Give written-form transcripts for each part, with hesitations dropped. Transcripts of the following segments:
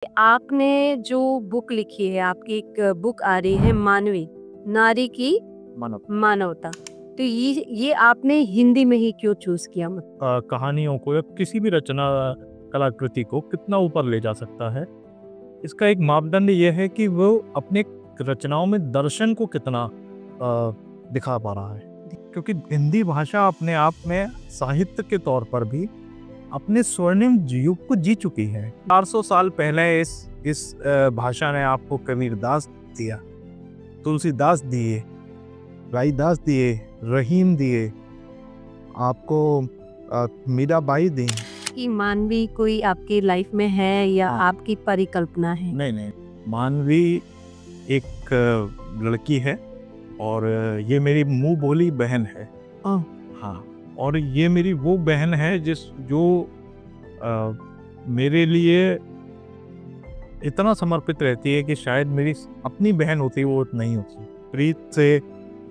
आपने जो बुक लिखी है, आपकी एक बुक आ रही है मानवी, नारी की मानव मानवता। तो ये आपने हिंदी में ही क्यों चूज़ किया? कहानियों को या किसी भी रचना कलाकृति को कितना ऊपर ले जा सकता है, इसका एक मापदंड ये है कि वो अपने रचनाओं में दर्शन को कितना दिखा पा रहा है। क्योंकि हिंदी भाषा अपने आप में साहित्य के तौर पर भी अपने स्वर्णिम युग को जी चुकी है। 400 साल पहले इस भाषा ने आपको कबीरदास दिया, तुलसीदास दिए, राईदास दिए, रहीम दिए, आपको मीराबाई दी। कि मानवी कोई आपकी लाइफ में है या आपकी परिकल्पना है? नहीं, मानवी एक लड़की है और ये मेरी मुंह बोली बहन है। हाँ, और ये मेरी वो बहन है जो मेरे लिए इतना समर्पित रहती है कि शायद मेरी अपनी बहन होती वो नहीं होती। प्रीत से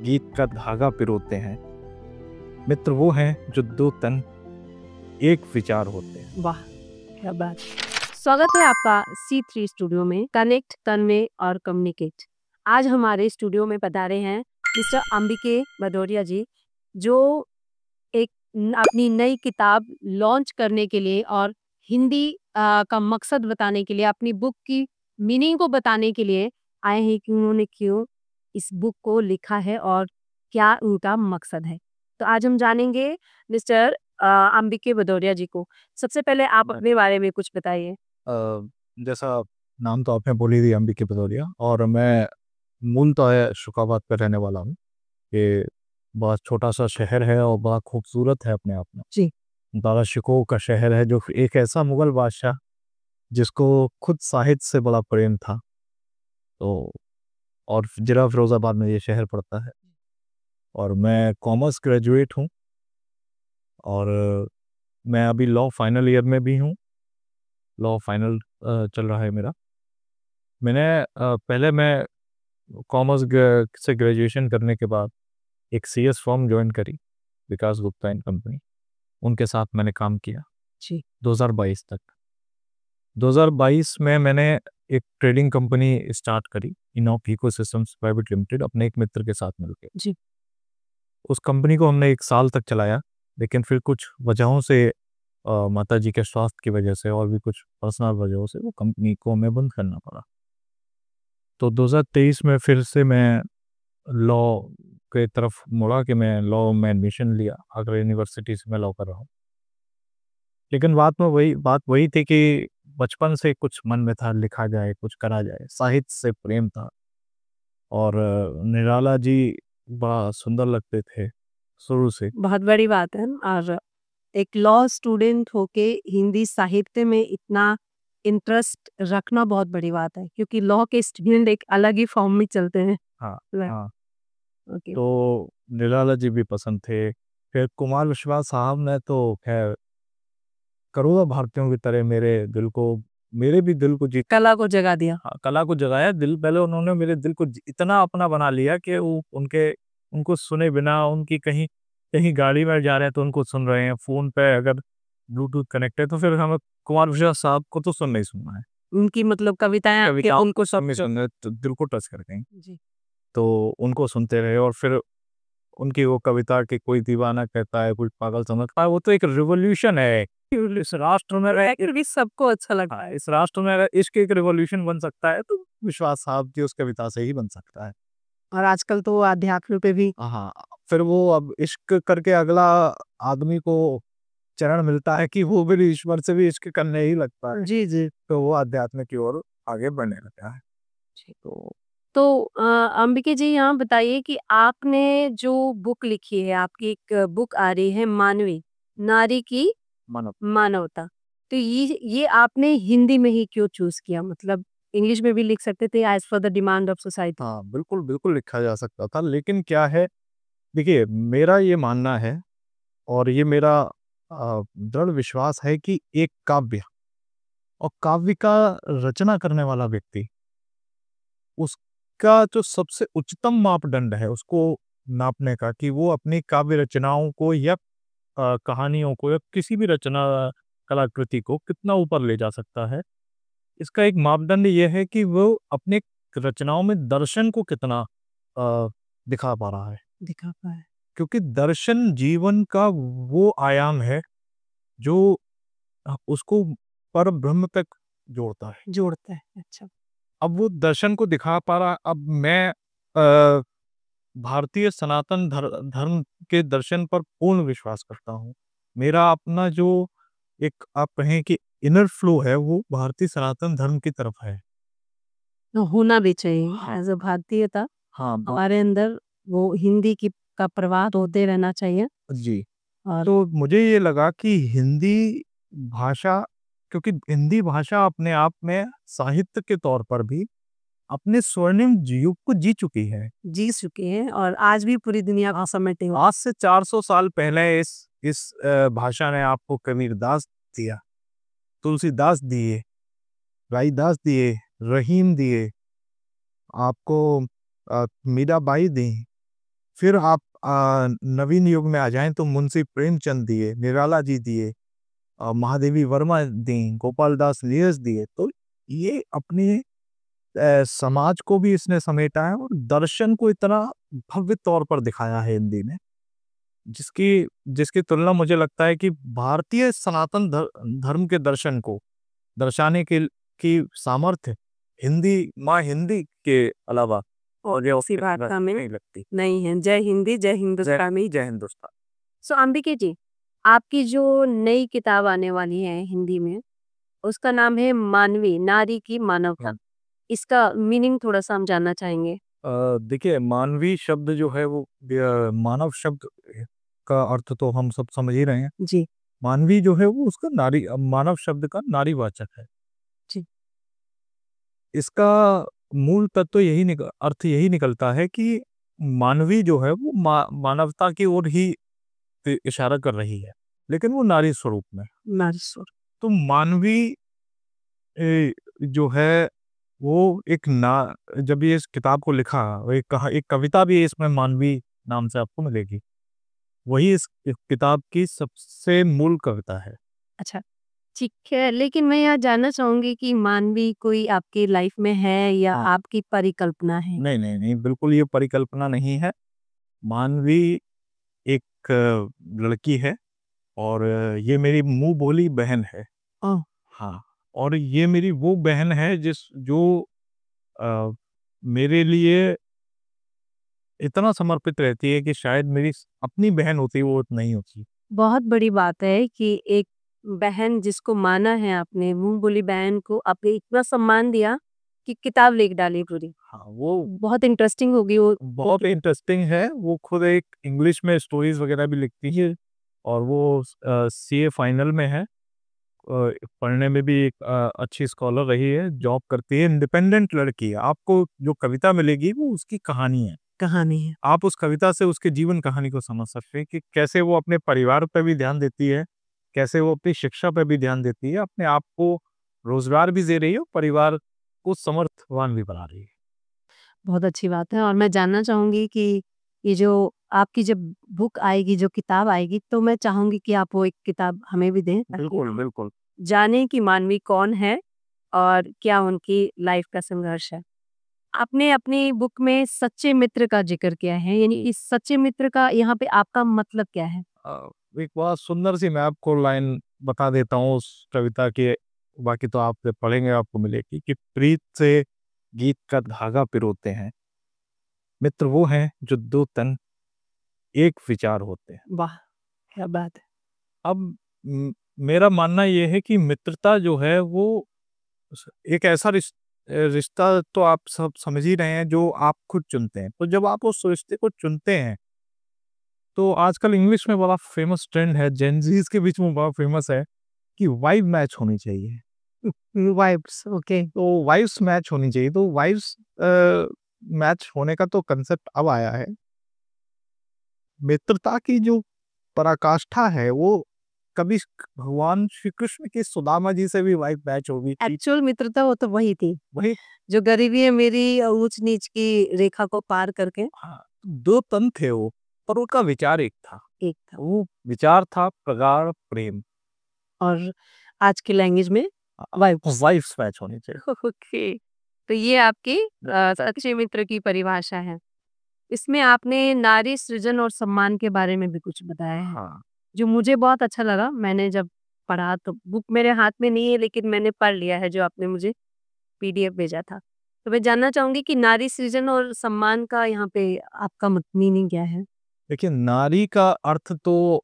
गीत का धागा पिरोते हैं, मित्र वो हैं जो दो तन एक विचार होते हैं। वाह, क्या बात। स्वागत है आपका C3 स्टूडियो में, कनेक्ट, कन्वे और कम्युनिकेट। आज हमारे स्टूडियो में पधारे हैं मिस्टर अंबिके भदौरिया जी, जो एक अपनी नई किताब लॉन्च करने के लिए और हिंदी का मकसद बताने के लिए, अपनी बुक की मीनिंग को बताने के लिए आए हैं कि उन्होंने क्यों इस बुक को लिखा है और क्या उनका मकसद है। तो आज हम जानेंगे मिस्टर अंबिके भदौरिया जी को। सबसे पहले आप अपने बारे में कुछ बताइए। जैसा नाम तो आपने बोली थी, अंबिके भदौरिया, और मैं मूलतः शुकाबाद पर रहने वाला हूँ। ये बहुत छोटा सा शहर है और बड़ा खूबसूरत है अपने आप में। जी। दारा शिकोह का शहर है, जो एक ऐसा मुगल बादशाह जिसको खुद साहित्य से बड़ा प्रेम था। तो और जिला फिरोजाबाद में ये शहर पड़ता है और मैं कॉमर्स ग्रेजुएट हूँ और मैं अभी लॉ फाइनल ईयर में भी हूँ। लॉ फाइनल चल रहा है मेरा। मैंने पहले मैं कॉमर्स से ग्रेजुएशन करने के बाद एक CS फर्म ज्वाइन करी, विकास गुप्ता एंड कंपनी। उनके साथ मैंने काम किया जी। 2022 तक। 2022 में मैंने एक ट्रेडिंग कंपनी स्टार्ट करी, इनॉप इकोसिस्टम्स प्राइवेट लिमिटेड, अपने एक मित्र के साथ मिलकर। जी। उस कंपनी को हमने 1 साल तक चलाया, लेकिन फिर कुछ वजहों से, माता जी के स्वास्थ्य की वजह से और भी कुछ पर्सनल वजहों से, वो कंपनी को हमें बंद करना पड़ा। तो 2023 में फिर से मैं लॉ के तरफ मुड़ा कि मैं लॉ में एडमिशन लिया। आगरा यूनिवर्सिटी से मैं लॉ कर रहा हूँ। लेकिन बात वही थी कि बचपन से कुछ मन में था, लिखा जाए, कुछ करा जाए, साहित्य से प्रेम था। और निराला जी बड़ा सुंदर लगते थे शुरू से। बहुत बड़ी बात है। और एक लॉ स्टूडेंट होके हिंदी साहित्य में इतना इंटरेस्ट रखना बहुत बड़ी बात है, क्योंकि लॉ के स्टूडेंट एक अलग ही फॉर्म में चलते हैं। हाँ, हाँ। ओके। तो निराला जी भी पसंद थे। फिर कुमार विश्वास साहब ने तो खैर करोड़ों भारतीयों की तरह मेरे भी दिल को जीत, कला को जगा दिया। हाँ, कला को जगाया। पहले उन्होंने मेरे दिल को इतना अपना बना लिया कि उनको सुने बिना, उनकी कहीं कहीं गाड़ी में जा रहे हैं तो उनको सुन रहे हैं, फोन पे अगर ब्लूटूथ कनेक्ट है तो फिर हमें कुमार विश्वास साहब को तो नहीं सुनना है। उनकी मतलब कविताएं उनको सब में सुनना है तो दिल को टच कर गई। जी। तो उनको सुनते रहे और फिर उनकी वो कविता कि कोई दीवाना कहता है, कोई पागल समझता है, वो तो एक रिवॉल्यूशन है। इस राष्ट्र में फिर भी सबको अच्छा लगता है। इस राष्ट्र में अगर इश्क एक रिवॉल्यूशन बन सकता है तो विश्वास साहब की उस कविता से ही बन सकता है। और आजकल तो आध्यात्म पे भी हाँ, फिर वो अब इश्क करके अगला आदमी को चरण मिलता है कि वो भी ईश्वर से भी इश्क करने ही लगता है। जी जी। तो वो आध्यात्म की ओर आगे बढ़ने लगता है। जी। तो तो अंबिके जी, यहाँ बताइए कि आपने जो बुक लिखी है, आपकी एक बुक आ रही है मानवी, नारी की मानव मानवता। तो ये आपने हिंदी में ही क्यों चूज किया? मतलब इंग्लिश में भी लिख सकते थे, as for the demand of society. हाँ, बिल्कुल बिल्कुल लिखा जा सकता था, लेकिन क्या है, देखिए, मेरा ये मानना है और ये मेरा दृढ़ विश्वास है कि एक काव्य और काव्य का रचना करने वाला व्यक्ति, उसका जो सबसे उच्चतम मापदंड है उसको नापने का, कि वो अपनी काव्य रचनाओं को या कहानियों को या किसी भी रचना कलाकृति को कितना ऊपर ले जा सकता है, इसका एक मापदंड ये है कि वो अपने रचनाओं में दर्शन को कितना दिखा पा रहा है, दिखा पाए। क्योंकि दर्शन जीवन का वो आयाम है जो उसको पर ब्रह्म तक जोड़ता है। जोड़ता है। अच्छा। अब वो दर्शन को दिखा पा रहा। अब मैं अ, भारतीय सनातन धर्म के दर्शन पर पूर्ण विश्वास करता हूँ। मेरा अपना जो एक आप कहें कि इनर फ्लो है वो भारतीय सनातन धर्म की तरफ है। तो होना भी चाहिए हाँ। एज़ अ भारतीयता हाँ, हमारे अंदर वो हिंदी की का प्रवाह होते रहना चाहिए। जी। और तो मुझे ये लगा कि हिंदी भाषा, क्योंकि हिंदी भाषा अपने आप में साहित्य के तौर पर भी अपने स्वर्णिम युग को जी चुकी है। जी चुके हैं और आज भी पूरी दुनिया को समेटे हुए। आज से 400 साल पहले इस भाषा ने आपको कबीरदास दिया, तुलसीदास दिए, राईदास दिए, रहीम दिए, आपको मीराबाई दी। फिर आप नवीन युग में आ जाएँ तो मुंशी प्रेमचंद दिए, निराला जी दिए, महादेवी वर्मा दी, गोपाल दास नीरज दिए। तो ये अपने समाज को भी इसने समेटा है और दर्शन को इतना भव्य तौर पर दिखाया है हिंदी ने, जिसकी जिसकी तुलना मुझे लगता है कि भारतीय सनातन धर्म के दर्शन को दर्शाने की सामर्थ्य हिंदी माँ हिंदी के अलावा और ये किसी भाषा में नहीं लगती। नहीं है। जय हिंदी, जय हिंदुस्तानी। जय हिंदुस्तान। सो अंबिके जी, आपकी जो नई किताब आने वाली है हिंदी में, उसका नाम है मानवी, नारी की मानवता। इसका मीनिंग थोड़ा-सा हम जानना चाहेंगे। देखिए, मानवीय शब्द जो है वो मानव शब्द का अर्थ तो हम सब समझ ही रहे हैं। जी, मानवीय जो है वो उसका मानव शब्द का नारीवाचक है। जी। इसका मूल तत्व अर्थ यही निकलता है कि मानवीय जो है वो मानवता की ओर ही इशारा कर रही है, लेकिन वो नारी स्वरूप में। नारी स्वर। तो मानवीय जो है वो एक ना जब ये इस किताब को लिखा, एक कविता भी इसमें मानवीय नाम से आपको मिलेगी। वही इस किताब की सबसे मूल कविता है। अच्छा, ठीक है। लेकिन मैं यहाँ जानना चाहूँगी कि मानवी कोई आपकी लाइफ में है या हाँ। आपकी परिकल्पना है? नहीं, नहीं, नहीं, बिल्कुल ये परिकल्पना नहीं है। मानवी एक लड़की है और ये मेरी मुँह बोली बहन है। ओह! हाँ, और ये मेरी वो बहन है जो अ, मेरे लिए इतना समर्पित रहती है कि शायद मेरी अपनी बहन होती वो नहीं होती। बहुत बड़ी बात है कि एक बहन जिसको माना है आपने, मुँह बोली बहन को आपने इतना सम्मान दिया कि किताब लिख डाली पूरी। हाँ, वो बहुत इंटरेस्टिंग होगी वो बहुत इंटरेस्टिंग है। वो खुद एक इंग्लिश में स्टोरीज़ वगैरह भी लिखती है और वो सीए फाइनल में है। पढ़ने में भी एक अच्छी स्कॉलर रही है, जॉब करती है, इंडिपेंडेंट लड़की है। आपको जो कविता मिलेगी वो उसकी कहानी है। कहानी है। आप उस कविता से उसके जीवन कहानी को समझ सकते हैं कि कैसे वो अपने परिवार पे भी ध्यान देती है, कैसे वो अपनी शिक्षा पे भी ध्यान देती है, अपने आप को रोज़गार भी दे रही है और परिवार को समर्थवान भी बना रही है। बहुत अच्छी बात है और मैं जानना चाहूँगी कि ये जो आपकी जब बुक आएगी, जो किताब आएगी, तो मैं चाहूँगी कि आप वो एक किताब हमें भी दें ताकि बिल्कुल, हम बिल्कुल। जानें कि मानवी कौन है और क्या उनकी लाइफ का संघर्ष है। आपने अपनी बुक में सच्चे मित्र का ज़िक्र किया है, यानी इस सच्चे मित्र का यहाँ पे आपका मतलब क्या है? एक बहुत सुंदर सी मैं आपको लाइन बता देता हूँ उस कविता की, बाकी तो आप जब पढ़ेंगे आपको मिलेगी कि प्रीत से गीत का धागा पिरोते हैं, मित्र वो हैं जो दो तन एक विचार होते हैं। वाह! क्या बात है। अब मेरा मानना ये है कि मित्रता जो है वो एक ऐसा रिश्ता तो आप सब समझ ही रहे हैं जो आप खुद चुनते हैं। तो जब आप उस रिश्ते को चुनते हैं, तो आजकल इंग्लिश में बड़ा फेमस ट्रेंड है, जेन ज़ीज़ के बीच में बड़ा फेमस है कि वाइब मैच होनी चाहिए। Vibes okay. तो वाइब्स मैच होनी चाहिए। तो वाइब्स मैच होने का तो कांसेप्ट अब आया है। मित्रता की जो पराकाष्ठा है वो कभी भगवान श्री कृष्ण की सुदामा जी से भी वाइब मैच होगी थी। एक्चुअल मित्रता वो तो वही थी, वही जो गरीबी है मेरी ऊँच-नीच की रेखा को पार करके हाँ, 2 तन थे वो, पर उनका विचार एक था। एक था। वो विचार था प्रगाढ़ प्रेम। और आज की लैंग्वेज में? वाइफ्स मैच होनी चाहिए। ओके, तो ये आपकी सच्चे मित्र की परिभाषा है। इसमें आपने नारी सृजन और सम्मान के बारे में भी कुछ बताया है, हाँ, जो मुझे बहुत अच्छा लगा। मैंने जब पढ़ा तो बुक मेरे हाथ में नहीं है, लेकिन मैंने पढ़ लिया है जो आपने मुझे पीडीएफ भेजा था। तो मैं जानना चाहूंगी कि नारी सृजन और सम्मान का यहाँ पे आपका मीनिंग क्या है? देखिए नारी का अर्थ तो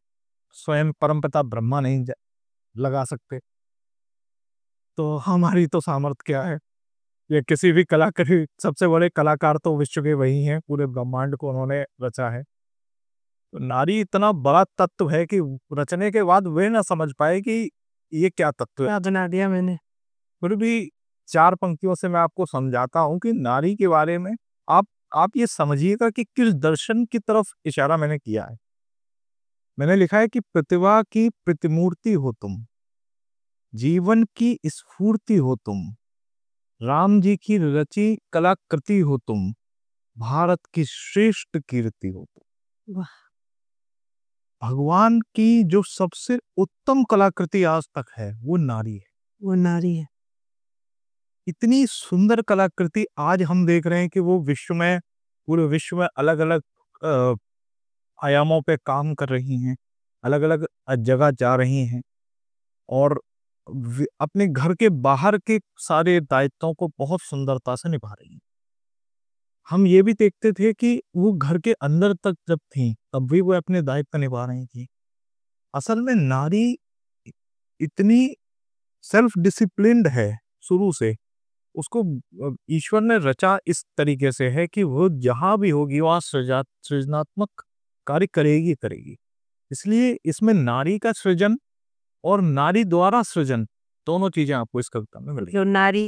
स्वयं परमपिता ब्रह्मा नहीं लगा सकते, तो हमारी तो सामर्थ्य क्या है? ये किसी भी कलाकृति, सबसे बड़े कलाकार तो विश्व के वही हैं, पूरे ब्रह्मांड को उन्होंने रचा है। तो नारी इतना बड़ा तत्व है कि रचने के बाद वे ना समझ पाए कि ये क्या तत्व है। क्या बना दिया मैंने? फिर भी 4 पंक्तियों से मैं आपको समझाता हूँ कि नारी के बारे में आप ये समझिएगा कि किस दर्शन की तरफ इशारा मैंने किया है। मैंने लिखा है कि प्रतिभा की प्रतिमूर्ति हो तुम, जीवन की स्फूर्ति हो तुम, राम जी की रची कलाकृति हो तुम, भारत की श्रेष्ठ कीर्ति हो तुम। वाह, भगवान की जो सबसे उत्तम कलाकृति आज तक है वो नारी है। वो नारी है। इतनी सुंदर कलाकृति आज हम देख रहे हैं कि वो विश्व में, पूरे विश्व में अलग अलग आयामों पे काम कर रही हैं, अलग अलग जगह जा रही हैं और अपने घर के बाहर के सारे दायित्वों को बहुत सुंदरता से निभा रही हैं। हम ये भी देखते थे कि वो घर के अंदर तक जब थी तब भी वो अपने दायित्व निभा रही थी। असल में नारी इतनी सेल्फ डिसिप्लिन्ड है शुरू से, उसको ईश्वर ने रचा इस तरीके से है कि वो जहां भी होगी वहां सृजनात्मक कार्य करेगी करेगी। इसलिए इसमें नारी का सृजन और नारी द्वारा सृजन दोनों चीजें आपको इस कविता में मिलेगी। जो नारी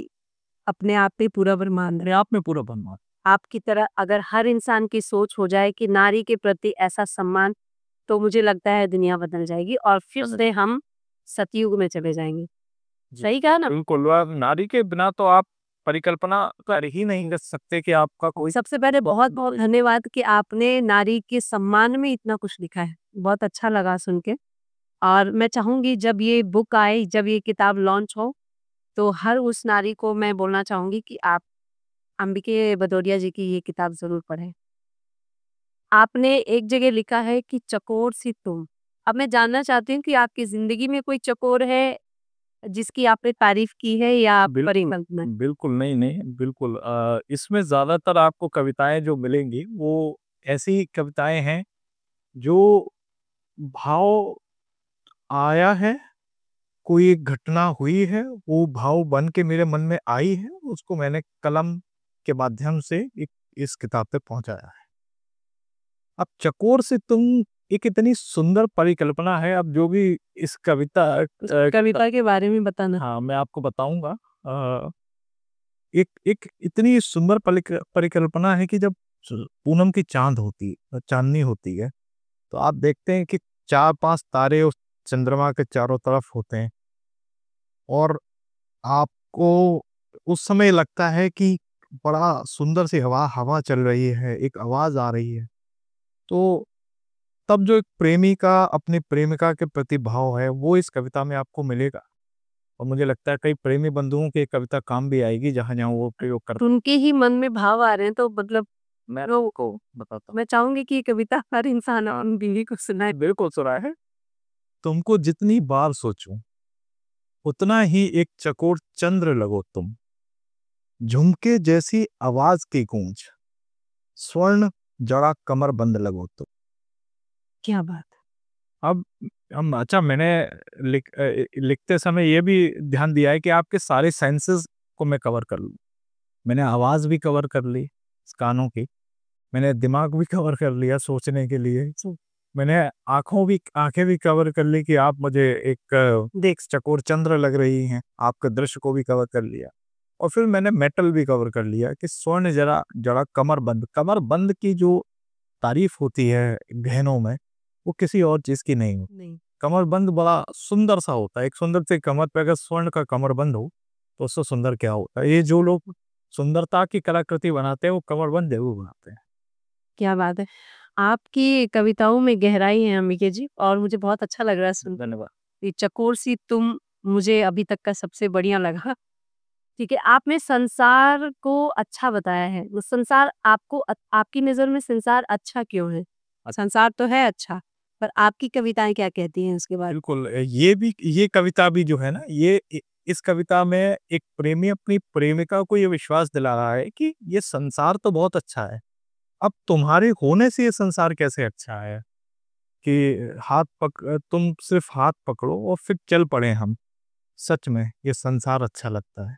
अपने आप में पूरा ब्रह्मांड है। अपने आप में पूरा ब्रह्मांड। आपकी तरह अगर हर इंसान की सोच हो जाए कि नारी के प्रति ऐसा सम्मान, तो मुझे लगता है दुनिया बदल जाएगी और फिर से हम सतयुग में चले जाएंगे। सही कहा ना? बिल्कुल, नारी के बिना तो आप परिकल्पना कर ही नहीं कर सकते कि आपका कोई। सबसे पहले बहुत बहुत धन्यवाद कि आपने नारी के सम्मान में इतना कुछ लिखा है। बहुत अच्छा लगा सुन के। और मैं चाहूंगी जब ये बुक आए, जब ये किताब लॉन्च हो, तो हर उस नारी को मैं बोलना चाहूंगी कि आप अंबिके भदौरिया जी की ये किताब जरूर पढ़ें। आपने एक जगह लिखा है कि चकोर सी तुम। अब मैं जानना चाहती हूँ कि आपकी जिंदगी में कोई चकोर है जिसकी आपने तारीफ की है या परिकल्पना? बिल्कुल नहीं नहीं बिल्कुल, इसमें ज्यादातर आपको कविताएं जो मिलेंगी वो ऐसी कविताएं हैं जो भाव आया है, कोई एक घटना हुई है, वो भाव बन के मेरे मन में आई है, उसको मैंने कलम के माध्यम से इस किताब तक पहुंचाया है। अब चकोर से तुम एक इतनी सुंदर परिकल्पना है। अब जो भी इस कविता के बारे में बताना। हाँ मैं आपको बताऊंगा। एक एक इतनी सुंदर परिकल्पना है कि जब पूनम की चांदनी होती है तो आप देखते हैं कि 4-5 तारे उस चंद्रमा के चारों तरफ होते हैं और आपको उस समय लगता है कि बड़ा सुंदर सी हवा हवा चल रही है, एक आवाज आ रही है। तो तब जो एक प्रेमी का अपनी प्रेमिका के प्रति भाव है वो इस कविता में आपको मिलेगा और मुझे लगता है कई प्रेमी बंधुओं की कविता काम भी आएगी जहां जहां वो प्रयोग कर। उनके ही मन में भाव आ रहे हैं, तो मतलब मैं आपको बताता हूँ। मैं चाहूंगी कि ये कविता हर इंसान और बीवी को सुनाए। बिल्कुल सुना है। तुमको जितनी बार सोचूं उतना ही एक चकोर चंद्र लगो तुम, झुमके जैसी आवाज की गूंज, स्वर्ण जड़ा कमर बंद लगो तुम। क्या बात! अब हम अच्छा मैंने लिखते समय ये भी ध्यान दिया है कि आपके सारे सेंसेस को मैं कवर कर लूं। मैंने आवाज भी कवर कर ली कानों की, मैंने दिमाग भी कवर कर लिया सोचने के लिए, मैंने आंखें भी कवर कर ली कि आप मुझे एक देख चकोर चंद्र लग रही हैं, आपके दृश्य को भी कवर कर लिया और फिर मैंने मेटल भी कवर कर लिया कि स्वर्ण जरा जरा कमर बंद की जो तारीफ होती है गहनों में वो किसी और चीज की नहीं होती। नहीं, कमरबंद बड़ा सुंदर सा होता है। एक सुंदर से कमर पे अगर स्वर्ण का कमरबंद हो तो उससे सुंदर क्या होता है। ये जो लोग सुंदरता की कलाकृति बनाते हैं वो कमरबंद जरूर बनाते हैं। क्या बात है! आपकी कविताओं में गहराई है अंबिके जी, और मुझे बहुत अच्छा लग रहा है सुन। धन्यवाद। ये चकोर सी तुम मुझे अभी तक का सबसे बढ़िया लगा। ठीक है, आपने संसार को अच्छा बताया है। वो संसार आपको आपकी नज़र में संसार अच्छा क्यों है? संसार तो है अच्छा, पर आपकी कविताएँ क्या कहती हैं उसके बारे में? बिल्कुल, ये कविता भी जो है ना, इस कविता में एक प्रेमी अपनी प्रेमिका को ये विश्वास दिला रहा है कि ये संसार तो बहुत अच्छा है। अब तुम्हारे होने से ये संसार कैसे अच्छा है कि तुम सिर्फ हाथ पकड़ो और फिर चल पड़े हम। सच में ये संसार अच्छा लगता है।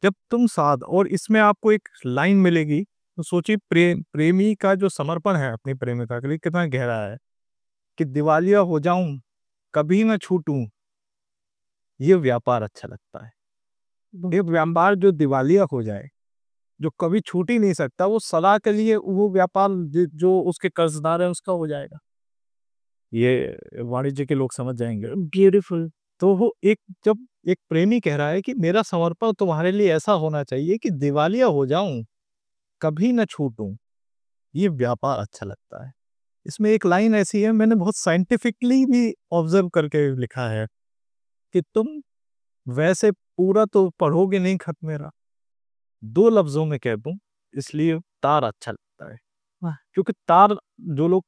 जब तुम साथ, और इसमें आपको एक लाइन मिलेगी, तो सोचिए प्रेमी का जो समर्पण है अपनी प्रेमिका के लिए कितना गहरा है कि दिवालिया हो जाऊं, कभी ना छूटूं, ये व्यापार अच्छा लगता है। एक व्यापार जो दिवालिया हो जाए, जो कभी छूट ही नहीं सकता, वो सदा के लिए वो व्यापार जो उसके कर्जदार है उसका हो जाएगा। ये वाणिज्य के लोग समझ जाएंगे। ब्यूटीफुल। तो वो जब एक प्रेमी कह रहा है कि मेरा समर्पण तुम्हारे लिए ऐसा होना चाहिए कि दिवालिया हो जाऊं, कभी न छूटूं, ये व्यापार अच्छा लगता है। इसमें एक लाइन ऐसी है, मैंने बहुत साइंटिफिकली भी ऑब्जर्व करके लिखा है कि तुम वैसे पूरा तो पढ़ोगे नहीं खत मेरा, 2 लफ्जों में कह दूं, इसलिए तार अच्छा लगता है। वाह! क्योंकि तार, जो लोग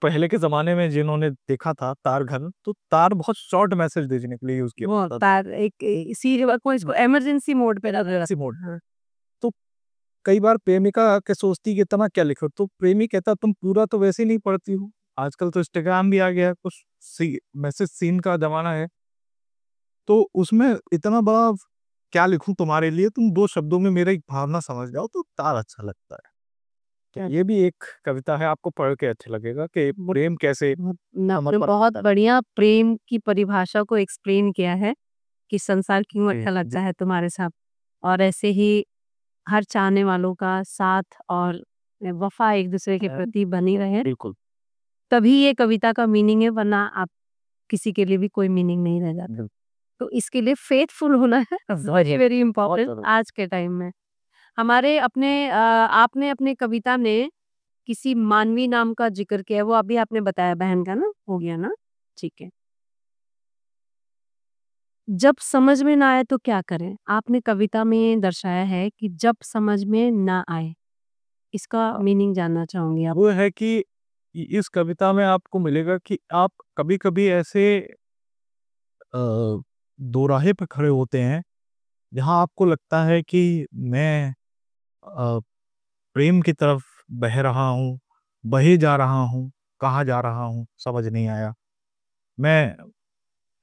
पहले के ज़माने में जिन्होंने देखा था तार घर, तो तार बहुत शॉर्ट मैसेज भेजने के लिए यूज़ किया वो जाता था। तार एक इसी को इसको इमरजेंसी मोड पे रख इमरजेंसी मोड। हाँ। तो कई बार प्रेमिका के सोचती कि इतना क्या लिखो, तो प्रेमी कहता तुम पूरा तो वैसे ही नहीं पढ़ती हो। आजकल तो इंस्टाग्राम भी आ गया है, कुछ मैसेज सीन का ज़माना है। तो उसमें इतना बड़ा क्या लिखूं तुम्हारे लिए, तुम 2 शब्दों में मेरा एक भावना समझ जाओ, तो तार अच्छा लगता है। क्या ये भी एक कविता है, आपको पढ़ के अच्छा लगेगा कि प्रेम कैसे आपने समर्पण बहुत करता है। बढ़िया प्रेम की परिभाषा को एक्सप्लेन किया है कि संसार क्यों जी, अच्छा लगता जी। है तुम्हारे साथ। और ऐसे ही हर चाहने वालों का साथ और वफ़ा एक-दूसरे के प्रति बनी रहे, बिल्कुल। तभी ये कविता का मीनिंग है, वरना आप किसी के लिए भी कोई मीनिंग नहीं रह जाता। बिल्कुल। तो इसके लिए फेथफुल होना है वेरी वेरी इम्पोर्टेंट ज़रूरी। आज के टाइम में। हमारे आपने अपने कविता में किसी मानवी नाम का ज़िक्र किया है, वो अभी आपने बताया बहन का ना? हो गया ना? ठीक है। जब समझ में ना आए तो क्या करें? आपने कविता में दर्शाया है कि जब समझ में ना आए, इसका मीनिंग जानना चाहूँगी आप? वो है कि इस कविता में आपको मिलेगा कि आप कभी-कभी ऐसे दोराहे पे खड़े होते हैं, जहाँ आपको लगता है कि मैं अ, प्रेम की तरफ बह रहा हूँ, बहे जा रहा हूँ, कहाँ जा रहा हूँ, समझ नहीं आया। मैं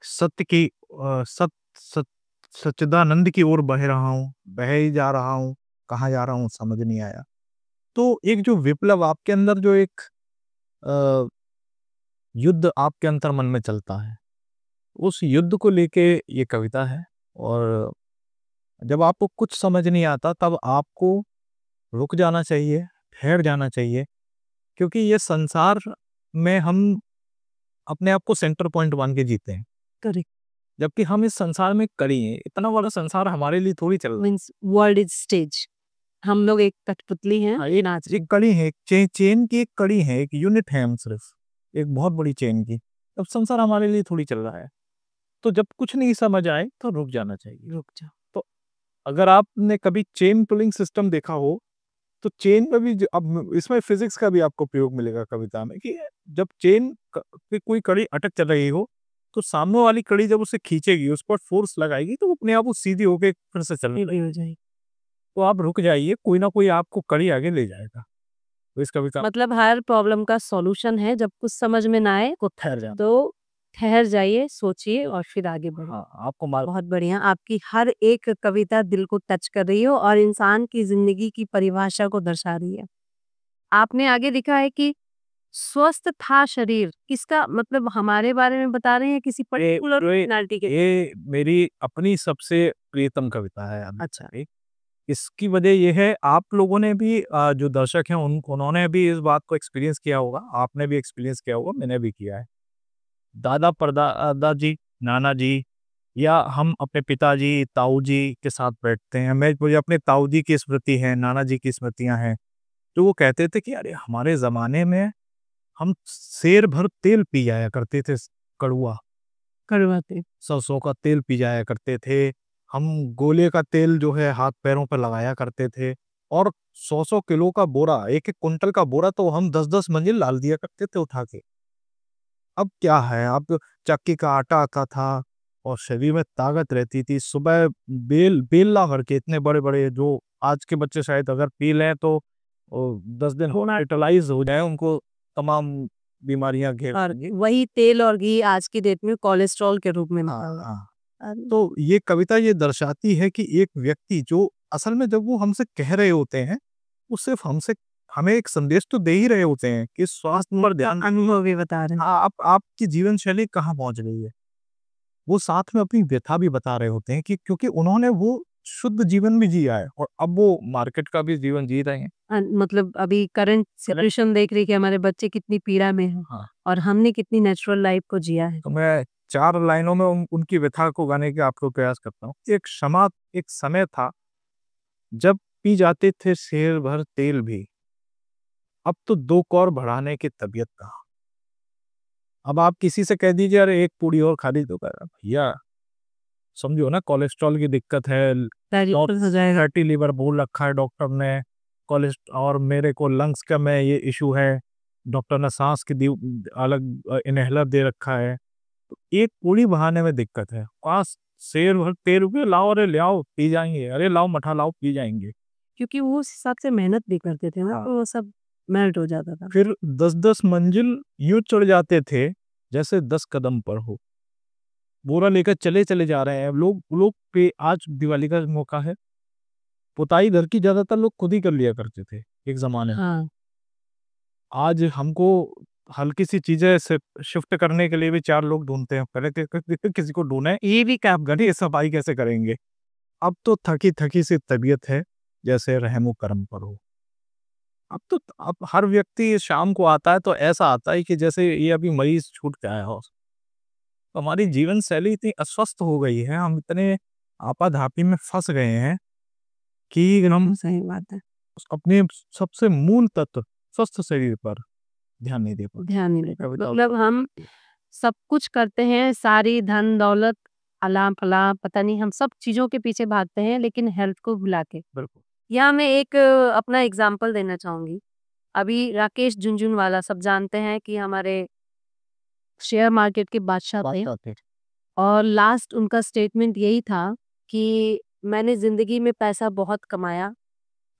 सत्य की अ, सत सत सच्चिदानंद की ओर बह रहा हूँ, बह ही जा रहा हूँ, कहाँ जा रहा हूँ, समझ नहीं आया। तो एक जो विप्लव आपके अंदर, जो एक अ, युद्ध आपके अंतर मन में चलता है, उस युद्ध को लेके ये कविता है। और जब आपको कुछ समझ नहीं आता, तब आपको रुक जाना चाहिए, ठहर जाना चाहिए, क्योंकि ये संसार में हम अपने आप को सेंटर पॉइंट मान के जीते हैं। करेक्ट। जबकि हम इस संसार में कड़ी हैं, इतना बड़ा संसार हमारे लिए थोड़ी चल रहा है। Means world is stage. हम लोग एक कठपुतली हैं, हाँ, नाच रहे एक हैं। कड़ी है, चेन की एक कड़ी है, एक यूनिट है हम सिर्फ, एक बहुत बड़ी चेन की। अब संसार हमारे लिए थोड़ी चल रहा है। तो जब कुछ नहीं समझ आए तो रुक जाना चाहिए। रुक जाओ। तो अगर आपने कभी चेन पुलिंग सिस्टम देखा हो, तो चेन में भी अब इसमें फिजिक्स का भी आपको प्रयोग मिलेगा कविता में कि जब चेन की कोई कड़ी अटक चल रही हो, तो सामने वाली कड़ी जब उसे खींचेगी, उस पर फोर्स लगाएगी, तो वो अपने आप वो सीधी होके फिर से चलने सीधी लगेगी। हो जाएगी। तो आप रुक जाइए, कोई ना कोई आपको कड़ी आगे ले जाएगा। तो इस कविता मतलब हर प्रॉब्लम का सॉल्यूशन है, जब कुछ समझ में ना आए को ठहर जाना। तो ठहर जाइए, सोचिए और फिर आगे बढ़ो। हाँ, आपको मार बहुत बढ़िया, आपकी हर एक कविता दिल को टच कर रही हो और इंसान की ज़िंदगी की परिभाषा को दर्शा रही है। आपने आगे लिखा है कि स्वस्थ था शरीर, इसका मतलब हमारे बारे में बता रहे हैं किसी पर्टिकुलर पर्सनैलिटी के? ये मेरी अपनी सबसे प्रियतम कविता है अभी अच्छा। तक। इसकी वजह ये है, आप लोगों ने भी जो दर्शक हैं उन्होंने भी इस बात को एक्सपीरियंस किया होगा, आपने भी एक्सपीरियंस किया होगा, मैंने भी किया है। दादा दादाजी, नाना जी, या हम अपने पिताजी, ताऊ जी के साथ बैठते हैं। मुझे अपने ताऊ जी की स्मृति है, नाना जी की स्मृतियाँ हैं। तो वो कहते थे कि अरे हमारे ज़माने में हम सेर भर तेल पी जाया करते थे, कड़वा। करवाते। सरसों का तेल पी जाया करते थे। हम गोले का तेल जो है हाथ पैरों पर लगाया करते थे, और 100-100 किलो का बोरा, 1-1 कुंटल का बोरा तो हम 10-10 मंजिल डाल दिया करते थे उठा के। अब क्या है, अब चक्की का आटा आता था और शरीर में ताकत रहती थी। सुबह बेल ला करके इतने बड़े-बड़े, जो आज के बच्चे शायद अगर पी लें तो 10 दिन हॉस्पिटलाइज़ हो जाएँ, उनको तमाम बीमारियाँ घेर और लेंगी। वही तेल और घी आज की डेट में कोलेस्ट्रॉल के रूप में हाँ, मिलता है। हाँ। अरे! तो ये कविता ये दर्शाती है कि एक व्यक्ति जो असल में जब वो हमसे कह रहे होते हैं, वो सिर्फ़ हमसे हमें एक संदेश तो दे ही रहे होते हैं कि स्वास्थ्य पर ध्यान। अनुभव भी बता रहे हैं। हाँ, आप आपकी जीवन शैली कहाँ पहुँच रही है। वो साथ में अपनी व्यथा भी बता रहे होते हैं कि क्योंकि उन्होंने वो शुद्ध जीवन भी जिया है और अब वो मार्केट का भी जीवन जी रहे हैं। मतलब अभी करंट सिचुएशन देख रही कि हमारे बच्चे कितनी पीड़ा में हैं हाँ। और हमने कितनी नेचुरल लाइफ को जिया है। तो मैं 4 लाइनों में उनकी व्यथा को गाने का आपको प्रयास करता हूँ। एक समय था जब पी जाते थे सेर भर तेल भी, अब तो 2 कौर बढ़ाने की तबीयत कहाँ। अब आप किसी से कह दीजिए अरे 1 पूड़ी और खा ली, तो कह रहा भैया समझो ना, कोलेस्ट्रॉल की दिक्कत है, डायबिटीज हो जाएगा। फैटी लिवर बोल रखा है डॉक्टर ने, और मेरे को लंग्स का में ये इशू है, डॉक्टर ने सांस की अलग इनहेलर दे रखा है। तो एक पूरी बहाने में दिक्कत है, पास शेर भर ₹13 लाओ, अरे ले आओ पी जाएंगे, अरे लाओ मठा लाओ पी जाएंगे। क्योंकि वो उस हिसाब से मेहनत भी करते थे ना, हाँ। तो वो सब मेल्ट हो जाता था। फिर 10-10 मंजिल यूं चढ़ जाते थे जैसे 10 कदम पर हो, बोरा लेकर चले चले जा रहे हैं लोग। पे आज दिवाली का मौका है, पुताई घर की ज्यादातर लोग खुद ही कर लिया करते थे एक जमाने में। हाँ, आज हमको हल्की सी चीजें शिफ्ट करने के लिए भी 4 लोग ढूंढते हैं, पहले किसी को ढूंढे, ये भी क्या घड़ी सफाई कैसे करेंगे। अब तो थकी थकी सी तबीयत है, जैसे रहमो करम पर हो। अब हर व्यक्ति शाम को आता है तो ऐसा आता है कि जैसे ये अभी मरीज छूट के आया हो। तो हमारी जीवन शैली इतनी अस्वस्थ हो गई है, हम इतने आपाधापी में फंस गए हैं कि हम सही बात है। अपने सबसे मूल तत्व स्वस्थ शरीर पर ध्यान नहीं दे पाते। ध्यान नहीं देते। कविता मतलब हम सब कुछ करते हैं, सारी धन दौलत अलाम-फलाम पता नहीं हम सब चीज़ों के पीछे भागते हैं, लेकिन हेल्थ को भुला के। बिल्कुल। यहाँ मैं एक अपना एग्ज़ाम्पल देना चाहूँगी। अभी राकेश झुनझुनवाला सब जानते हैं कि हमारे शेयर मार्केट के बादशाह थे और लास्ट उनका स्टेटमेंट यही था कि मैंने ज़िंदगी में पैसा बहुत कमाया,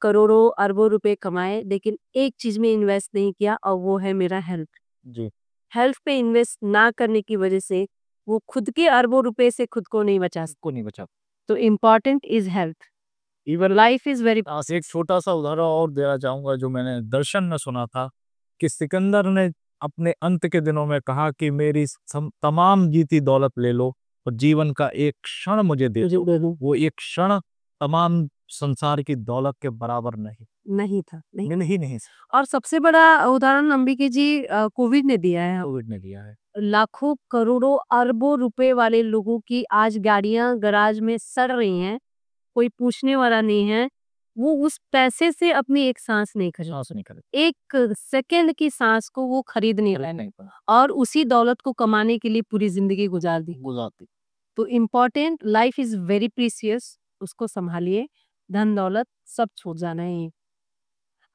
करोड़ों अरबों रुपए कमाए, लेकिन एक चीज़ में इन्वेस्ट नहीं किया और वो है मेरा हेल्थ। जी। हेल्थ पे इन्वेस्ट ना करने की वजह से वो खुद के अरबों रुपए से खुद को नहीं बचा सकते। को नहीं बचा। तो important is health. Even life is very एक छोटा-सा उदाहरण और देना चाहूँगा जो मैंने दर्शन में सुना था, कि सिकंदर ने अपने अंत के दिनों में कहा कि मेरी तमाम जीती दौलत ले लो और जीवन का एक क्षण मुझे दे दो। वो एक क्षण तमाम संसार की दौलत के बराबर नहीं। नहीं था, नहीं। मिल ही नहीं और सबसे बड़ा उदाहरण अंबिके जी कोविड ने दिया है। कोविड ने दिया है। लाखों, करोड़ों, अरबों रुपए वाले लोगों की आज गाड़ियाँ गैराज में सड़ रही हैं, कोई पूछने वाला नहीं है। वो उस पैसे से अपनी एक सांस नहीं खरीद सांस नहीं खरीद एक सेकंड की सांस को वो खरीद नहीं रहे नहीं पाया। और उसी दौलत को कमाने के लिए पूरी जिंदगी गुजार दी। गुजारती। तो important life is very precious, उसको संभालिए। धन दौलत सब छूट जाना है।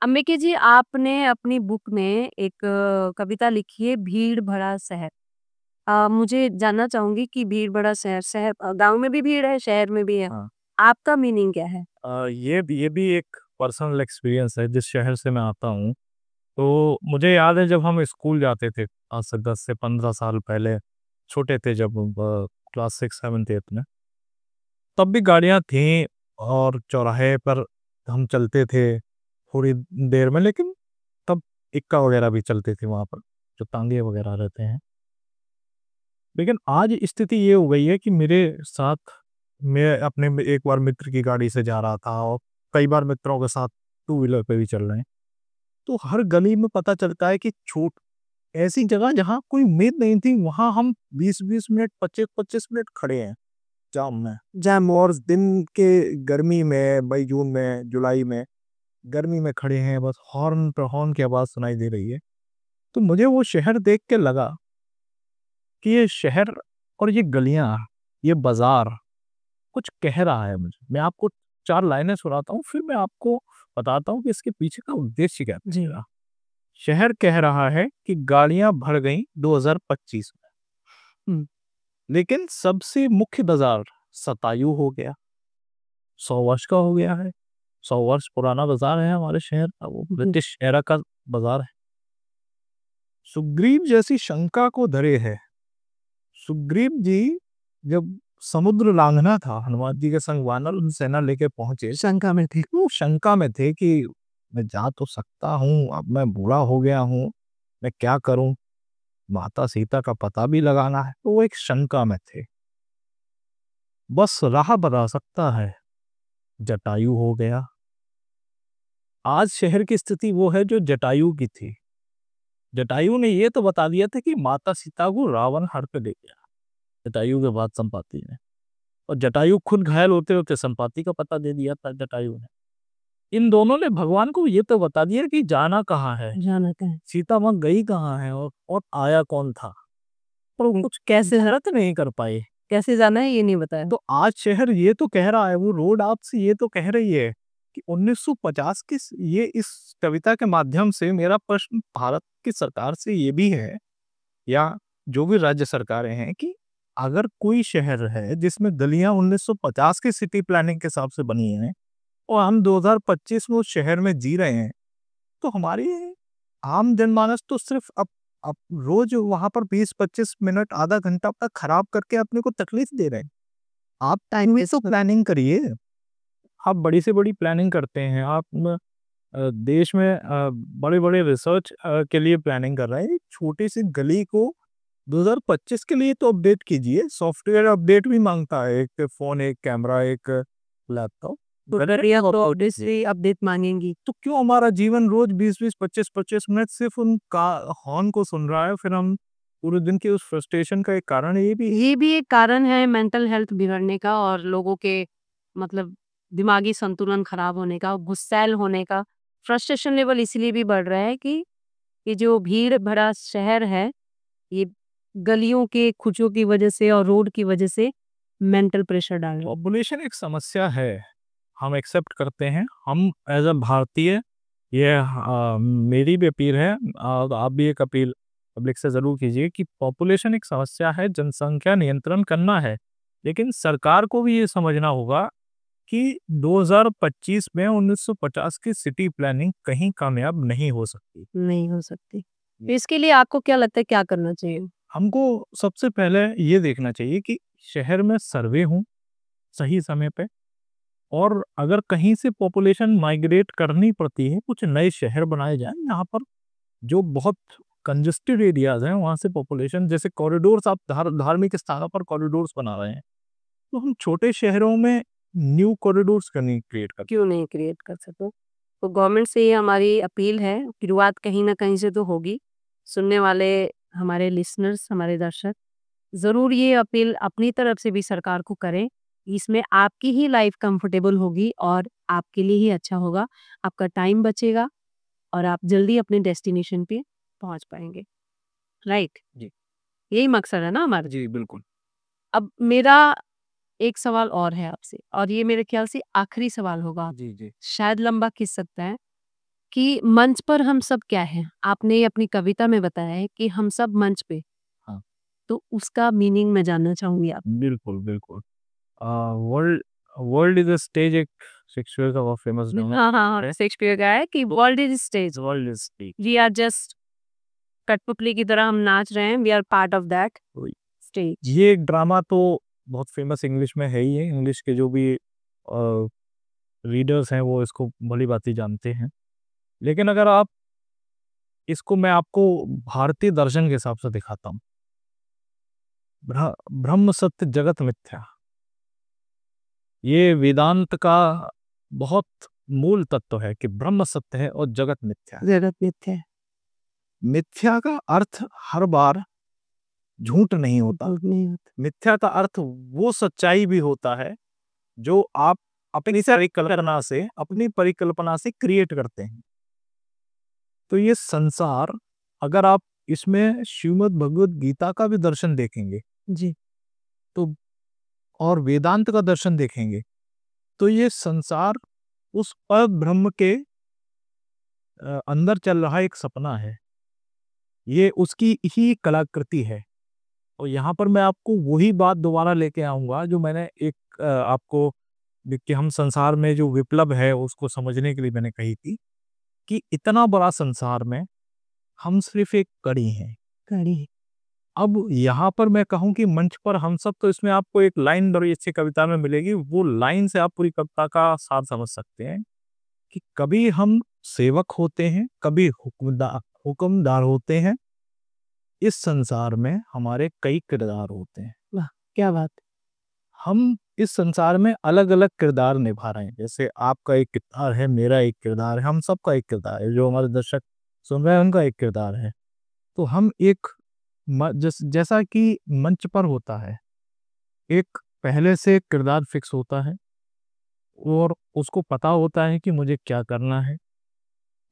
अंबिके जी, आपने अपनी बुक में एक कविता लिखी है भीड़ भरा शहर। मुझे जानना चाहूंगी कि भीड़ भरा शहर, गांव में भी भीड़ है, शहर में भी है। हाँ। आपका मीनिंग क्या है? ये भी एक पर्सनल एक्सपीरियंस है जिस शहर से मैं आता हूँ। तो मुझे याद है जब हम स्कूल जाते थे, आज से 10 से 15 साल पहले, छोटे थे जब, क्लास 6, 7, 8 में, तब भी गाड़ियाँ थीं और चौराहे पर हम चलते थे थोड़ी देर में, लेकिन तब इक्का वगैरह भी चलते थे वहाँ पर, जो तांगे वगैरह रहते हैं। लेकिन आज स्थिति ये हो गई है कि मेरे साथ, मैं अपने एक बार मित्र की गाड़ी से जा रहा था और कई बार मित्रों के साथ टू व्हीलर पे भी चल रहे हैं, तो हर गली में पता चलता है कि छूट, ऐसी जगह जहाँ कोई उम्मीद नहीं थी वहां हम 20-20 मिनट, 25-25 मिनट खड़े हैं जाम और दिन के गर्मी में, मई जून में, जुलाई में गर्मी में खड़े हैं, बस हॉर्न पर हॉर्न की आवाज सुनाई दे रही है। तो मुझे वो शहर देख के लगा कि ये शहर और ये गलियां, ये बाजार कुछ कह रहा है मुझे। मैं आपको 4 लाइनें सुनाता हूँ, फिर मैं आपको बताता हूँ कि इसके पीछे का उद्देश्य क्या जी। था। शहर कह रहा है कि गाड़ियां भर गईं 2025 में, हुँ, लेकिन सबसे मुख्य बाजार शतायु हो गया। 100 वर्ष का हो गया है। 100 वर्ष पुराना बाजार है हमारे शहर का, वो जी। ब्रिटिश एरा का बाजार है। सुग्रीव जैसी शंका को धरे है। सुग्रीव जी जब समुद्र लांघना था, हनुमान जी के संग वानर सेना लेके पहुंचे, शंका में थे। वो शंका में थे कि मैं जा तो सकता हूँ, अब मैं बूढ़ा हो गया हूँ, मैं क्या करूं, माता सीता का पता भी लगाना है, तो वो एक शंका में थे। बस राह बता सकता है, जटायु हो गया। आज शहर की स्थिति वो है जो जटायु की थी। जटायु ने ये तो बता दिया था कि माता सीता को रावण हर के ले गया, जटायु के बाद संपाति ने, और जटायु खुद घायल होते होते संपाति का पता दे दिया था जटायु ने। इन दोनों ने भगवान को ये तो बता दिया कि जाना कहाँ है, जाना है। सीता माँ गई कहाँ है, और आया कौन था, पर वो कुछ कैसे शरत नहीं कर पाए। कैसे जाना है ये नहीं बताया। तो आज शहर ये तो कह रहा है, वो रोड आपसे ये तो कह रही है कि 1950 की ये इस कविता के माध्यम से मेरा प्रश्न भारत की सरकार से ये भी है, या जो भी राज्य सरकारें हैं, कि अगर कोई शहर है जिसमें गलियां 1950 की सिटी प्लानिंग के हिसाब से बनी हैं और हम 2025 में उस शहर में जी रहे हैं, तो हमारी आम जनमानस तो सिर्फ अब रोज वहां पर 20-25 मिनट आधा घंटा अपना खराब करके अपने को तकलीफ दे रहे हैं। आप टाइम में तो प्लानिंग करिए। आप बड़ी से बड़ी प्लानिंग करते हैं, आप देश में बड़े बड़े रिसर्च के लिए प्लानिंग कर रहे हैं, एक छोटी सी गली को 2025 के लिए तो अपडेट कीजिए। सॉफ्टवेयर अपडेट भी मांगता है, एक फोन, एक कैमरा, एक लैपटॉप। तो ऑब्वियसली अपडेट मांगेंगी। तो क्यों हमारा जीवन रोज 20-20, 25-25 मिनट सिर्फ उनका हॉर्न को सुन रहा है, फिर हम पूरे दिन की उस फ्रस्ट्रेशन का एक कारण है ये भी एक कारण है मेंटल हेल्थ बिगड़ने का और लोगों के मतलब दिमागी संतुलन खराब होने का, गुस्सैल होने का। फ्रस्ट्रेशन लेवल इसलिए भी बढ़ रहा है कि ये जो भीड़ भरा शहर है, ये गलियों के खुचों की वजह से और रोड की वजह से मेंटल प्रेशर डाल रहा है। पॉपुलेशन एक समस्या है, हम एक्सेप्ट करते हैं, हम एज अ भारतीय, ये मेरी भी अपील है, आप भी एक अपील पब्लिक से जरूर कीजिए कि पॉपुलेशन एक समस्या है, जनसंख्या नियंत्रण करना है, लेकिन सरकार को भी ये समझना होगा कि 2025 में 1950 की सिटी प्लानिंग कहीं कामयाब नहीं हो सकती। नहीं हो सकती। तो इसके लिए आपको क्या लगता है क्या करना चाहिए? हमको सबसे पहले ये देखना चाहिए कि शहर में सर्वे हो सही समय पे, और अगर कहीं से पॉपुलेशन माइग्रेट करनी पड़ती है, कुछ नए शहर बनाए जाएं यहाँ पर, जो बहुत कंजेस्टेड एरियाज हैं, वहाँ से पॉपुलेशन, जैसे कॉरिडोर्स, आप धार्मिक स्थानों पर कॉरिडोर्स बना रहे हैं, तो हम छोटे शहरों में न्यू कॉरिडोर्स करनी क्रिएट कर। क्यों नहीं क्रिएट कर सको? तो गवर्नमेंट से ये हमारी अपील है, शुरुआत कहीं ना कहीं से तो होगी। सुनने वाले हमारे लिसनर्स, हमारे दर्शक जरूर ये अपील अपनी तरफ से भी सरकार को करें। इसमें आपकी ही लाइफ कंफर्टेबल होगी और आपके लिए ही अच्छा होगा, आपका टाइम बचेगा और आप जल्दी अपने डेस्टिनेशन पे पहुंच पाएंगे। राइट? जी यही मकसद है ना हमारा। जी बिल्कुल। अब मेरा एक सवाल और है आपसे, और ये मेरे ख्याल से आखिरी सवाल होगा। जी जी शायद लंबा खिंच सकता है कि मंच पर हम सब क्या हैं? आपने अपनी कविता में बताया है कि हम सब मंच पे। हाँ तो उसका मीनिंग मैं जानना चाहूंगी आप। बिल्कुल बिल्कुल। World world is a stage, एक शेक्सपियर का बहुत फेमस ड्रामा। हाँ हाँ हाँ, शेक्सपियर का है कि world is stage, world is stage. We are just कठपुतली की तरह हम नाच रहे हैं, we are part of that stage. ये एक ड्रामा तो बहुत फेमस इंग्लिश में है ही है, इंग्लिश के जो भी रीडर्स हैं वो इसको भली भांति जानते हैं। लेकिन अगर आप इसको, मैं आपको भारतीय दर्शन के हिसाब से दिखाता हूँ। ब्रह्म सत्य जगत मिथ्या, ये वेदांत का बहुत मूल तत्व है कि ब्रह्म सत्य है और जगत मिथ्या है। जगत मिथ्या है। मिथ्या का अर्थ हर बार झूठ नहीं होता। नहीं होता। मिथ्या का अर्थ वो सच्चाई भी होता है जो आप अपनी परिकल्पना से क्रिएट करते हैं। तो ये संसार, अगर आप इसमें श्रीमद् भगवद गीता का भी दर्शन देखेंगे, जी तो और वेदांत का दर्शन देखेंगे तो ये संसार उस पर ब्रह्म के अंदर चल रहा एक सपना है, ये उसकी ही कलाकृति है। और यहाँ पर मैं आपको वही बात दोबारा लेके आऊंगा जो मैंने एक आपको कि हम संसार में जो विप्लव है उसको समझने के लिए मैंने कही थी कि इतना बड़ा संसार में हम सिर्फ एक कड़ी हैं। कड़ी। अब यहाँ पर मैं कहूँ कि मंच पर हम सब, तो इसमें आपको एक लाइन बड़ी अच्छी कविता में मिलेगी, वो लाइन से आप पूरी कविता का सार समझ सकते हैं कि कभी हम सेवक होते हैं, कभी हुक्मदार होते हैं। इस संसार में हमारे कई किरदार होते हैं। वाह, क्या बात। हम इस संसार में अलग अलग किरदार निभा रहे हैं। जैसे आपका एक किरदार है, मेरा एक किरदार है, हम सबका एक किरदार है, जो हमारे दर्शक सुन रहे हैं उनका एक किरदार है। तो हम एक जैसा कि मंच पर होता है, एक पहले से किरदार फिक्स होता है और उसको पता होता है कि मुझे क्या करना है,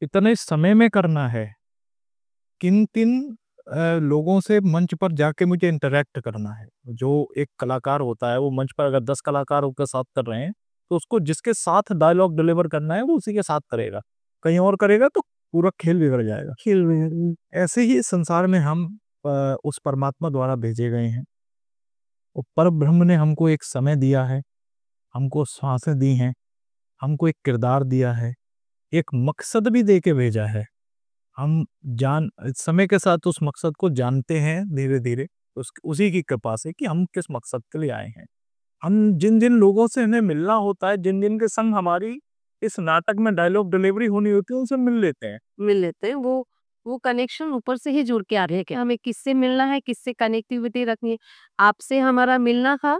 इतने समय में करना है, किन किन लोगों से मंच पर जाके मुझे इंटरेक्ट करना है। जो एक कलाकार होता है वो मंच पर अगर 10 कलाकार के साथ कर रहे हैं तो उसको जिसके साथ डायलॉग डिलीवर करना है वो उसी के साथ करेगा, कहीं और करेगा तो पूरा खेल बिगड़ जाएगा। खेल बिगड़। ऐसे ही संसार में हम उस परमात्मा द्वारा भेजे गए हैं और पर ब्रह्म ने हमको एक समय दिया है, हमको सांसें दी हैं, हमको एक किरदार दिया है, एक मकसद भी दे के भेजा है। हम समय के साथ उस मकसद को जानते हैं धीरे धीरे, उसी की कृपा से कि हम किस मकसद के लिए आए हैं। हम जिन जिन लोगों से हमें मिलना होता है, जिन जिन के संग हमारी इस नाटक में डायलॉग डिलीवरी होनी होती है, उनसे मिल लेते हैं। वो कनेक्शन ऊपर से ही जुड़ के आ रहे हैं कि हमें किससे मिलना है, किससे कनेक्टिविटी रखनी है। आपसे हमारा मिलना था,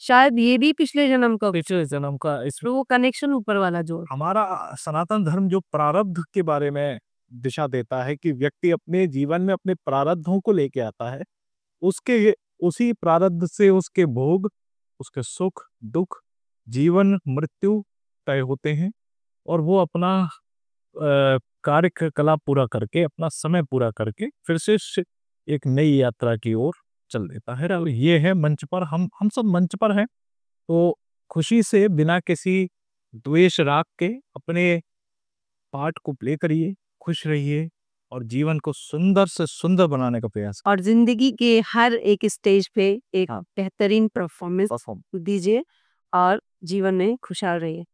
शायद ये भी पिछले जन्म का, तो वो कनेक्शन ऊपर वाला जोड़। हमारा सनातन धर्म जो प्रारब्ध के बारे में दिशा देता है कि व्यक्ति अपने जीवन में अपने प्रारब्धों को लेके आता है, उसी प्रारब्ध से उसके भोग, उसके सुख दुख, जीवन मृत्यु तय होते हैं और वो अपना कार्यकला पूरा करके, अपना समय पूरा करके फिर से एक नई यात्रा की ओर चल देता है। और ये है मंच पर, हम सब मंच पर हैं, तो खुशी से बिना किसी द्वेष राग के अपने पार्ट को प्ले करिए, खुश रहिए और जीवन को सुंदर से सुंदर बनाने का प्रयास और जिंदगी के हर एक स्टेज पे एक बेहतरीन परफॉर्मेंस दीजिए और जीवन में खुशहाल रहिए।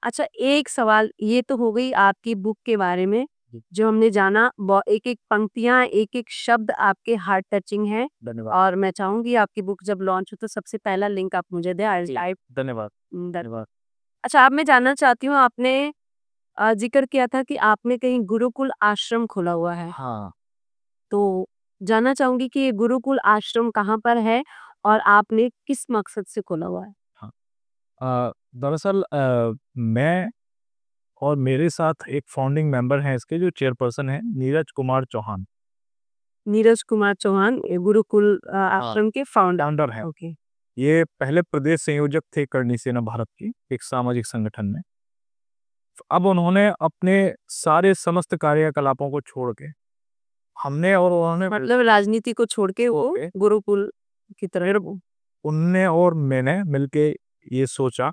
अच्छा, एक सवाल ये तो हो गई आपकी बुक के बारे में, जो हमने जाना, एक एक पंक्तियां, एक एक शब्द आपके हार्ट टचिंग है। और मैं चाहूंगी आपकी बुक जब लॉन्च हो तो सबसे पहला लिंक आप मुझे दें। धन्यवाद। अच्छा, अब मैं जानना चाहती हूँ, आपने जिक्र किया था कि आपने कहीं गुरुकुल आश्रम खोला हुआ है। हाँ। तो जानना चाहूंगी कि ये गुरुकुल आश्रम कहाँ पर है और आपने किस मकसद से खोला हुआ है। दरअसल मैं और मेरे साथ एक फाउंडिंग मेंबर हैं इसके, जो चेयरपर्सन है नीरज कुमार चौहान। नीरज कुमार चौहान ये गुरुकुल आश्रम के फाउंडर हैं। ओके। ये पहले प्रदेश संयोजक थे करणी सेना भारत की एक सामाजिक संगठन में। अब उन्होंने अपने सारे समस्त कार्यकलापों को छोड़ के, हमने और उन्होंने, मतलब राजनीति को छोड़ के वो गुरुकुल की तरफ, उनने और मैंने मिलके ये सोचा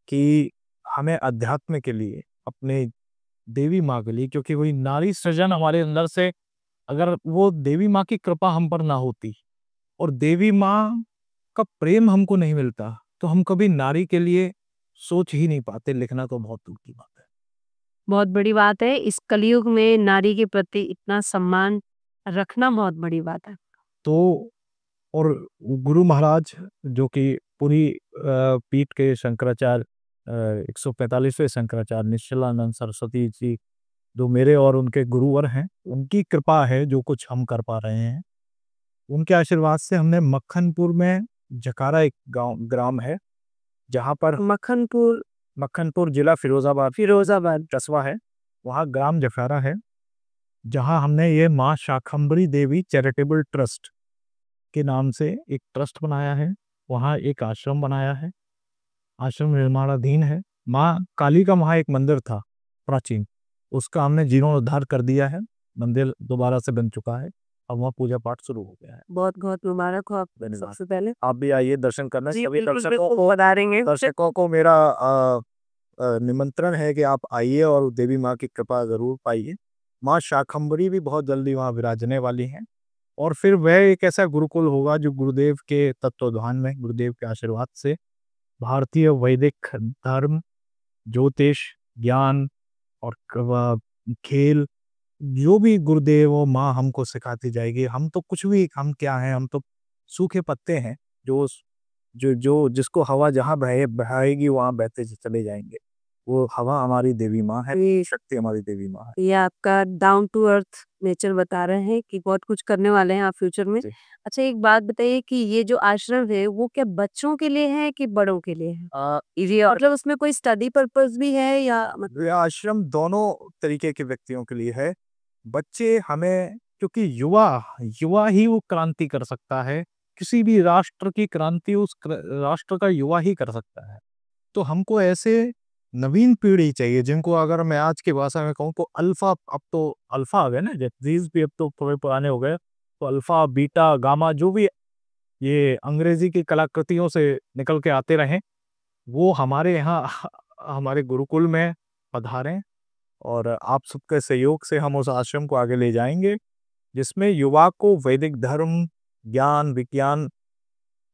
कि हमें अध्यात्म के लिए, अपने देवी माँ के लिए, क्योंकि वही नारी सृजन हमारे अंदर से, अगर वो देवी माँ की कृपा हम पर ना होती और देवी माँ का प्रेम हमको नहीं मिलता तो हम कभी नारी के लिए सोच ही नहीं पाते। लिखना तो बहुत दूर की बात है। बहुत बड़ी बात है। इस कलयुग में नारी के प्रति इतना सम्मान रखना बहुत बड़ी बात है। तो और गुरु महाराज जो कि पूरी पीठ के शंकराचार्य, 145वें शंकराचार्य निश्चलानंद सरस्वती जी, जो मेरे और उनके गुरुवर हैं, उनकी कृपा है जो कुछ हम कर पा रहे हैं। उनके आशीर्वाद से हमने मक्खनपुर में, जकारा एक ग्राम है जहाँ पर, मक्खनपुर जिला फिरोजाबाद कस्बा है, वहाँ ग्राम जफारा है, जहाँ हमने ये माँ शाकंभरी देवी चैरिटेबल ट्रस्ट के नाम से एक ट्रस्ट बनाया है। वहाँ एक आश्रम बनाया है, आश्रम निर्माणाधीन है। माँ काली का वहाँ एक मंदिर था प्राचीन, उसका हमने जीर्णोद्धार कर दिया है, मंदिर दोबारा से बन चुका है। अब वहाँ पूजा पाठ शुरू हो गया है। बहुत बहुत मुबारक हो आप धन्यवाद। सबसे पहले। आप भी आइए दर्शन करना। जी, सभी बिल्कुल, दर्शकों बिल्कुल को पधारेंगे। दर्शकों को मेरा निमंत्रण है कि आप आइए और देवी माँ की कृपा जरूर पाइए। माँ शाकंभरी भी बहुत जल्दी वहाँ विराजने वाली हैं और फिर वह एक ऐसा गुरुकुल होगा जो गुरुदेव के तत्वाधान में, गुरुदेव के आशीर्वाद से भारतीय वैदिक धर्म, ज्योतिष, ज्ञान और खेल, जो भी गुरुदेव और माँ हमको सिखाती जाएगी। हम तो कुछ भी, हम क्या हैं, हम तो सूखे पत्ते हैं जो जो जो जिसको हवा जहाँ बहाएगी वहां बहते चले जाएंगे। वो हवा हमारी देवी माँ है, शक्ति हमारी देवी माँ है। ये आपका डाउन टू अर्थ नेचर बता रहे हैं कि बहुत कुछ करने वाले हैं आप फ्यूचर में। अच्छा, एक बात बताइए कि ये जो आश्रम है वो क्या बच्चों के लिए है कि बड़ों के लिए है? ये मतलब उसमें कोई स्टडी पर्पस भी है या ये आश्रम दोनों तरीके के व्यक्तियों के लिए है। बच्चे हमें, क्योंकि युवा युवा ही वो क्रांति कर सकता है। किसी भी राष्ट्र की क्रांति उस राष्ट्र का युवा ही कर सकता है। तो हमको ऐसे नवीन पीढ़ी चाहिए जिनको, अगर मैं आज की भाषा में कहूँ तो अल्फा, अब तो अल्फा आ गए ना, जीज भी अब तो थोड़े पुराने हो गए, तो अल्फा, बीटा, गामा, जो भी ये अंग्रेजी की कलाकृतियों से निकल के आते रहे, वो हमारे यहाँ हमारे गुरुकुल में पधारें और आप सबके सहयोग से हम उस आश्रम को आगे ले जाएंगे, जिसमें युवा को वैदिक धर्म, ज्ञान, विज्ञान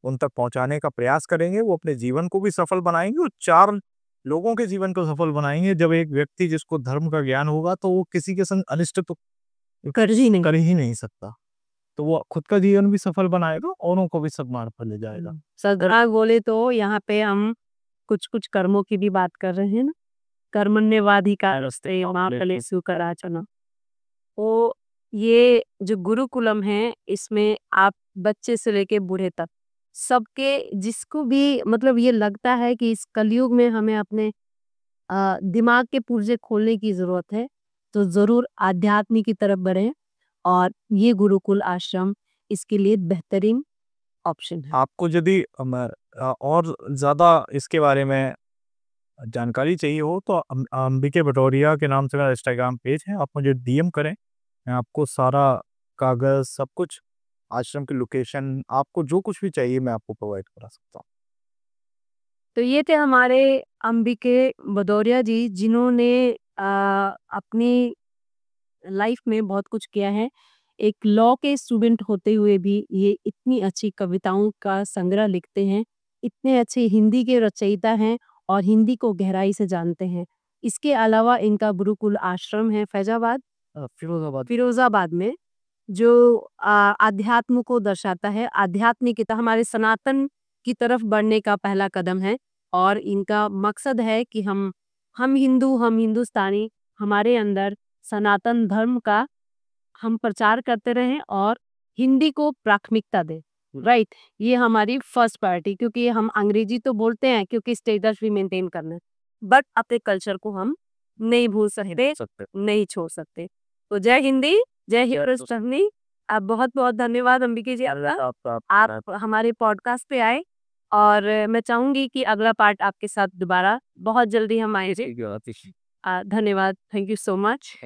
उन तक पहुंचाने का प्रयास करेंगे। वो अपने जीवन को भी सफल बनाएंगे और 4 लोगों के जीवन को सफल बनाएंगे। जब एक व्यक्ति जिसको धर्म का ज्ञान होगा तो वो किसी के संग अनिष्ट तो कर ही नहीं सकता, तो वो खुद का जीवन भी सफल बनाएगा, औरों को भी सब मार्ग पर ले जाएगा। सदराग बोले तो यहाँ पे हम कुछ कुछ कर्मों की भी बात कर रहे हैं ना, कर्मण्यवाधिकारस्ते मां फलेषु कदाचन। तो ये जो गुरुकुलम है इसमें आप बच्चे से लेके बूढ़े तक सबके, जिसको भी मतलब ये लगता है कि इस कलयुग में हमें अपने दिमाग के पुर्जे खोलने की जरूरत है, तो जरूर आध्यात्म की तरफ बढ़े और ये गुरुकुल आश्रम इसके लिए बेहतरीन ऑप्शन है। आपको यदि और ज्यादा इसके बारे में जानकारी चाहिए हो तो अंबिके भटौरिया के नाम से मेरा इंस्टाग्राम पेज है, आप मुझे डीएम करें। मैं आपको सारा कागज, सब कुछ, आश्रम की लोकेशन, आपको जो कुछ भी चाहिए मैं आपको प्रोवाइड करा सकता हूँ। तो ये थे हमारे अंबिके भदौरिया जी, जिन्होंने अपनी लाइफ में बहुत कुछ किया है। एक लॉ के स्टूडेंट होते हुए भी ये इतनी अच्छी कविताओं का संग्रह लिखते हैं, इतने अच्छे हिंदी के रचयिता हैं और हिंदी को गहराई से जानते हैं। इसके अलावा इनका गुरुकुल आश्रम है फैजाबाद, फिरोजाबाद में, जो आध्यात्म को दर्शाता है। आध्यात्मिकता हमारे सनातन की तरफ बढ़ने का पहला कदम है और इनका मकसद है कि हम हिंदू, हम हिंदुस्तानी, हमारे अंदर सनातन धर्म का हम प्रचार करते रहें और हिंदी को प्राथमिकता दें। राइट, ये हमारी फर्स्ट प्रायोरिटी, क्योंकि हम अंग्रेजी तो बोलते हैं क्योंकि स्टेटस भी मेंटेन करना है, बट अपने कल्चर को हम नहीं भूल सकते, नहीं छोड़ सकते। तो जय हिंदी, जय हिंदुस्तानी। आप बहुत बहुत धन्यवाद अंबिके जी, आप हमारे पॉडकास्ट पे आए और मैं चाहूंगी कि अगला पार्ट आपके साथ दोबारा बहुत जल्दी हम आए। धन्यवाद, थैंक यू सो मच।